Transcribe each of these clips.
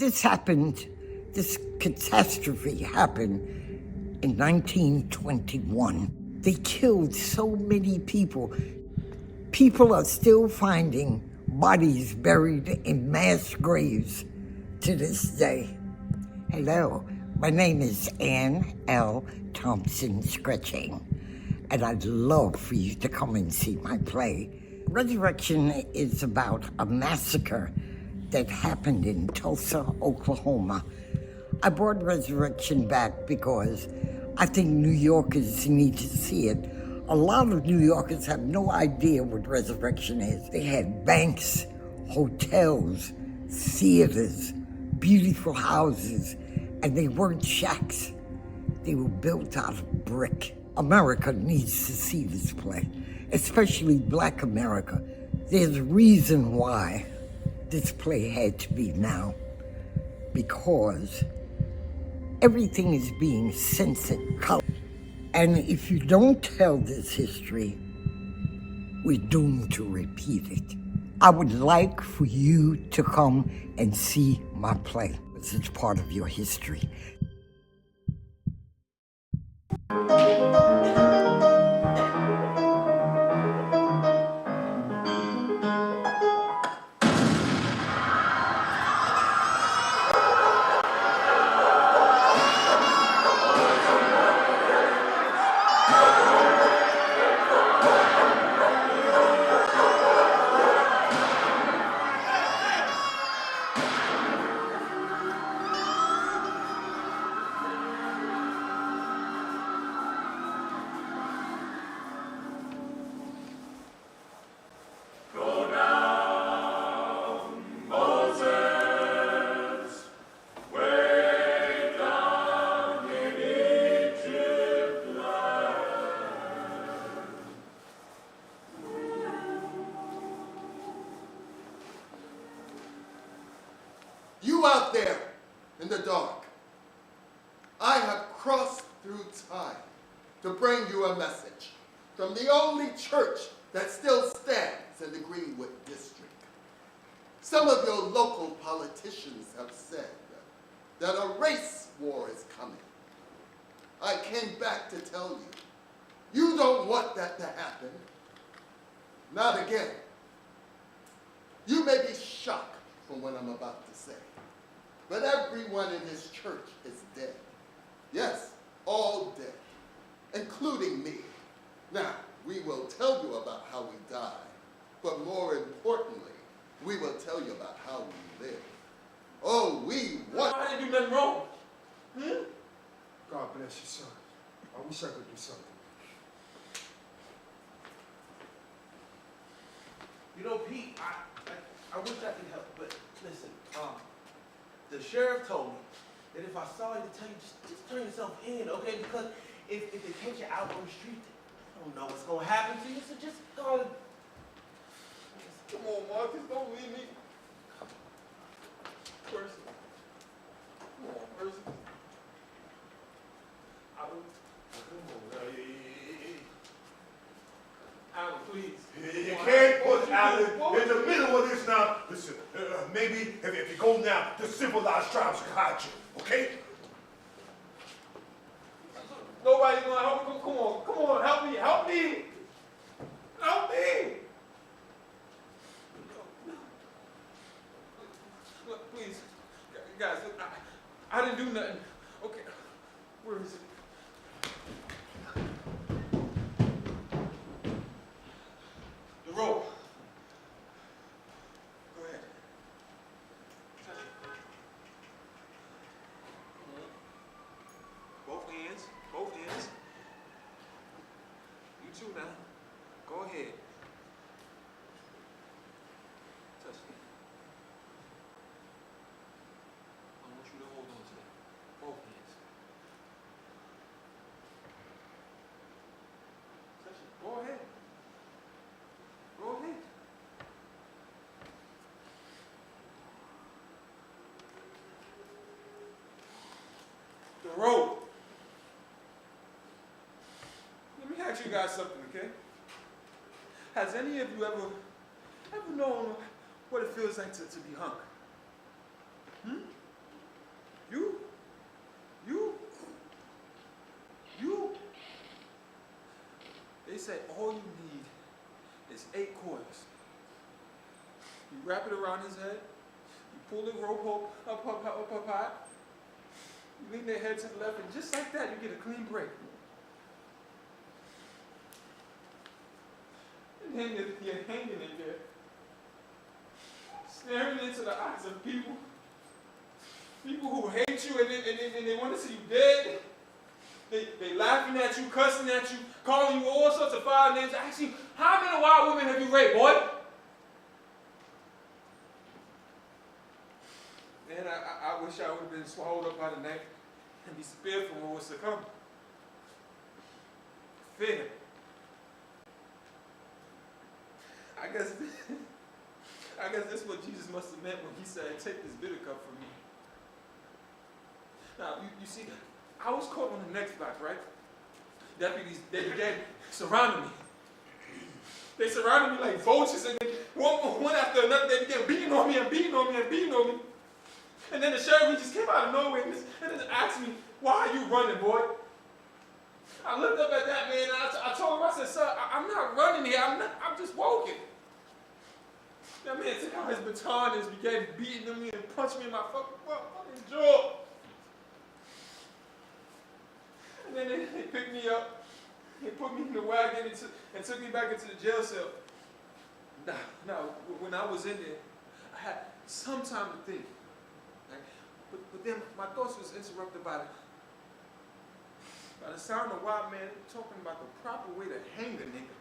This catastrophe happened in 1921. They killed so many people. People are still finding bodies buried in mass graves to this day. Hello, my name is Ann L. Thomspon-Scretching, and I'd love for you to come and see my play. Resurrection is about a massacre that happened in Tulsa, Oklahoma. I brought Resurrection back because I think New Yorkers need to see it. A lot of New Yorkers have no idea what Resurrection is. They had banks, hotels, theaters, beautiful houses, and they weren't shacks. They were built out of brick. America needs to see this play, especially Black America. There's a reason why this play had to be now, because everything is being censored. And if you don't tell this history, we're doomed to repeat it. I would like for you to come and see my play. This is part of your history. You out there in the dark, I have crossed through time to bring you a message from the only church that still stands in the Greenwood district. Some of your local politicians have said that a race war is coming. I came back to tell you, you don't want that to happen. Not again. You may be shocked from what I'm about to say, but everyone in this church is dead. Yes, all dead, including me. Now, we will tell you about how we die, but more importantly, we will tell you about how we live. Oh, we want... I didn't do nothing wrong. God bless you, son. I wish I could do something. You know, Pete, I wish I could help, but listen, the sheriff told me that if I saw you, to tell you, just turn yourself in, okay? Because if they catch you out on the street, I don't know what's gonna happen to you, so just go and... Come on, Marcus, don't leave me. Percy. Come on, Percy. Come on, now, Alan, please. You can't put Alan in the middle of this now. Listen, maybe if you go now, the civilized tribes can hide you, okay? Nobody's gonna help me. Come on, help me, help me. Help me. Look, please, guys, look, I didn't do nothing. Okay, where is it? The rope. Go ahead. Touch it. Both hands, both hands. You too now. Go ahead. Touch it. I want you to hold on to that. Both hands. Touch it. Go ahead. Go ahead. The rope. Let me ask you guys something, okay? Has any of you ever known what it feels like to be hung? say all you need is 8 quarters. You wrap it around his head, you pull the rope up high, you lean their head to the left, and just like that, you get a clean break. And then you're hanging in there, staring into the eyes of people who hate you and they want to see you dead. They laughing at you, cussing at you, calling you all sorts of foul names. Asking you, how many white women have you raped, boy? Man, I wish I would have been swallowed up by the neck and be spared from what was to come. Fear. I guess this is what Jesus must have meant when he said, take this bitter cup from me. Now, you see, I was caught on the next block, right? Deputies, they began surrounding me. They surrounded me like vultures, and then one after another, they began beating on me and beating on me and beating on me. And then the sheriff, he just came out of nowhere and just asked me, why are you running, boy? I looked up at that man, and I told him, I said, sir, I'm not running here, I'm just walking. That man took out his baton and just began beating on me and punched me in my fucking jaw. And then they picked me up, they put me in the wagon and took me back into the jail cell. Now, when I was in there, I had some time to think. Right? But then my thoughts was interrupted by the sound of white men talking about the proper way to hang the nigga.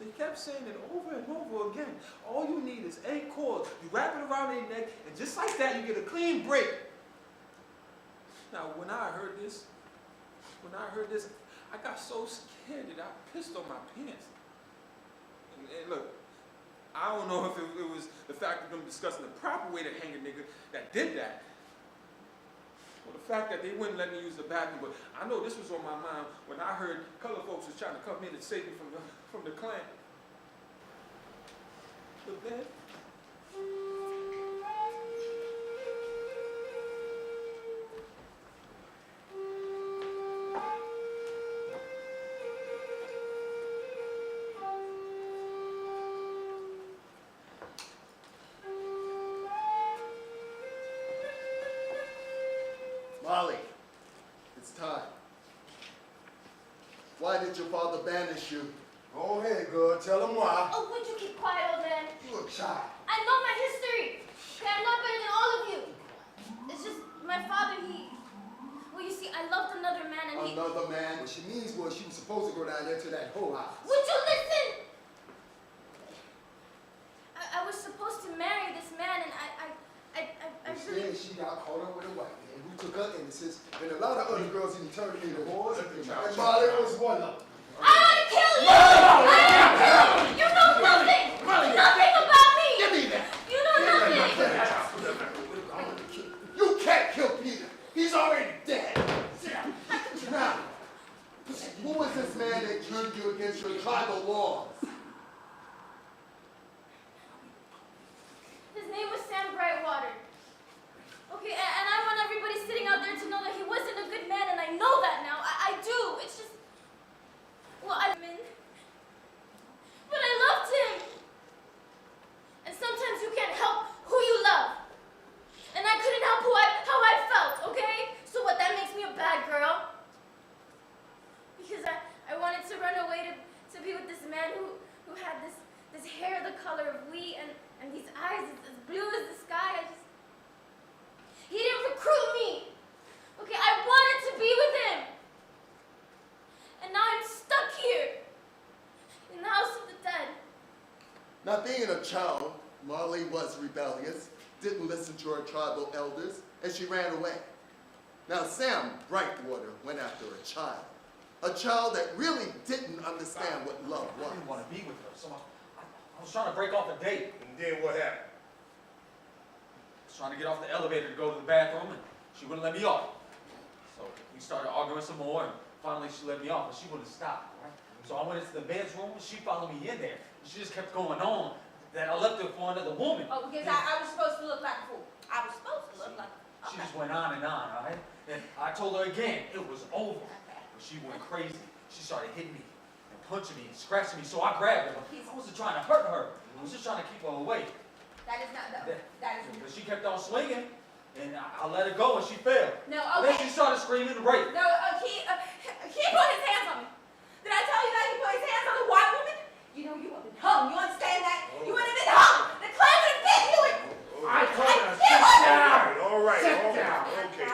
They kept saying it over and over again. All you need is 8 cords. You wrap it around their neck, and just like that, you get a clean break. Now, when I heard this, I got so scared that I pissed on my pants. And look, I don't know if it was the fact of them discussing the proper way to hang a nigga that did that, or the fact that they wouldn't let me use the bathroom. But I know this was on my mind when I heard colored folks was trying to come in and save me from the Klan. But then, Molly, it's time. Why did your father banish you? Go ahead, girl. Tell him why. Oh, would you keep quiet, old man? You a child. I know my history. Okay, I'm not better than all of you. It's just my father, well, you see, I loved another man and Another man? What she means was she was supposed to go down there to that whole house. Would you listen? I was supposed to marry this man and I really... Instead, she got caught up with a white man who took her innocence, and a lot of other girls in eternity the wars, and Molly was one of them. I want to kill you! I want to kill you! You know nothing! Nothing about me! Give me that! You know nothing! You can't kill Peter. He's already dead. Now, who was this man that turned you against your tribal laws? His name was Sam Brightwater. Okay, and I want everybody sitting out there to know that he wasn't a good man, and I know that now. I do. It's just... Well, I'm in. But I loved him. And sometimes you can't help who you love. And I couldn't help how I felt, okay? So what, that makes me a bad girl? Because I wanted to run away to be with this man who had this hair the color of wheat and these eyes as blue as the sky. He didn't recruit me. Okay, I wanted to be with him. And now I'm stuck here in the house of the dead. Now, being a child, Molly was rebellious, didn't listen to her tribal elders, and she ran away. Now, Sam Brightwater went after a child that really didn't understand what love was. I didn't want to be with her, so I was trying to break off a date. And then what happened? I was trying to get off the elevator to go to the bathroom, and she wouldn't let me off. So we started arguing some more, and finally she let me off, but she wouldn't stop. Right? So I went into the bedroom, and she followed me in there. She just kept going on that I left her for another woman. Oh, because I was supposed to look like a fool. I was supposed to look like a fool. She just went on, all right? And I told her again, it was over. But she went crazy. She started hitting me and punching me and scratching me, so I grabbed her. I wasn't trying to hurt her. I was just trying to keep her away. That is not, that is, But she kept on swinging, and I let her go, and she fell. no, And then okay. she started screaming rape. No, he put his hands on me. Did I tell you that he put his hands on the white woman? You know, you would have been hung. You understand that? You would have been hung. The Klan would have been you. I told her, sit down. All right, Sit all down. right, okay.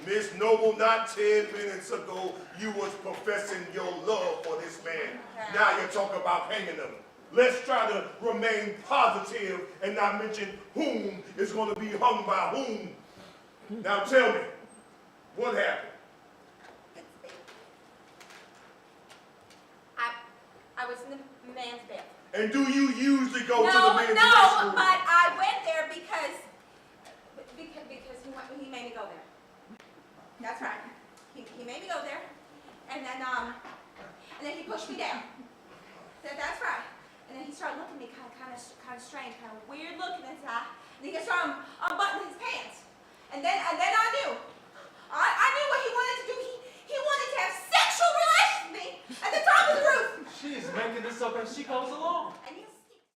Miss Noble, not 10 minutes ago, you was professing your love for this man. Now you're talking about hanging him. Let's try to remain positive and not mention whom is going to be hung by whom. Now tell me, what happened? I was in the man's bathroom. And do you usually go to the No, men's no, restroom? but I went there because he made me go there. That's right. He made me go there, and then he pushed me down. That's right. And then he started looking at me kind of strange, kind of weird looking inside. And he started unbuttoning his pants. And then I knew. I knew what he wanted to do. He wanted to have sexual relations with me at the top of the roof. She is making this up as she goes along.